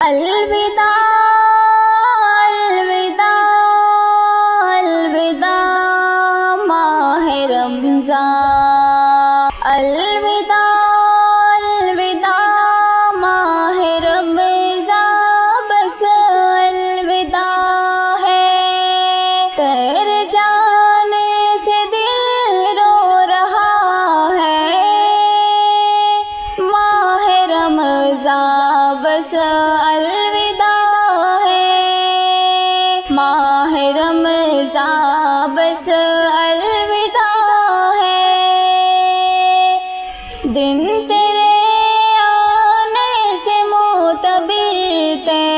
الوداع الوداع الوداع ماہ رمضان، الوداع الوداع ماہ رمضان، بس الوداع ہے، تیرے جانے سے دل رو رہا ہے، ماہ رمضان بس الوداع ہے، ماہ رمضان بس الوداع ہے، دن تیرے آنے سے معتبر تھے،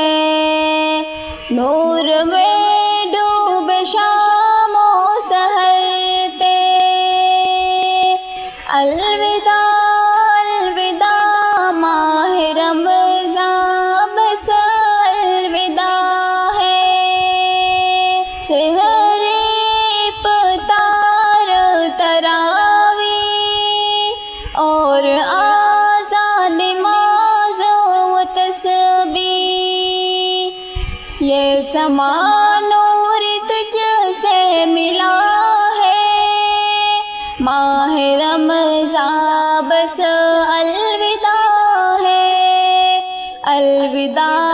نور میں ڈوبے شام و سحر تھے، الوداع الوداع ماہ رمضان بس الوداع ہے، سحر افطار تراویح اور آذان نماز و تسبیح، یہ سما نور تجھ سے ملا ہے، ماہ رمضان بس الوداع ہے، الوداع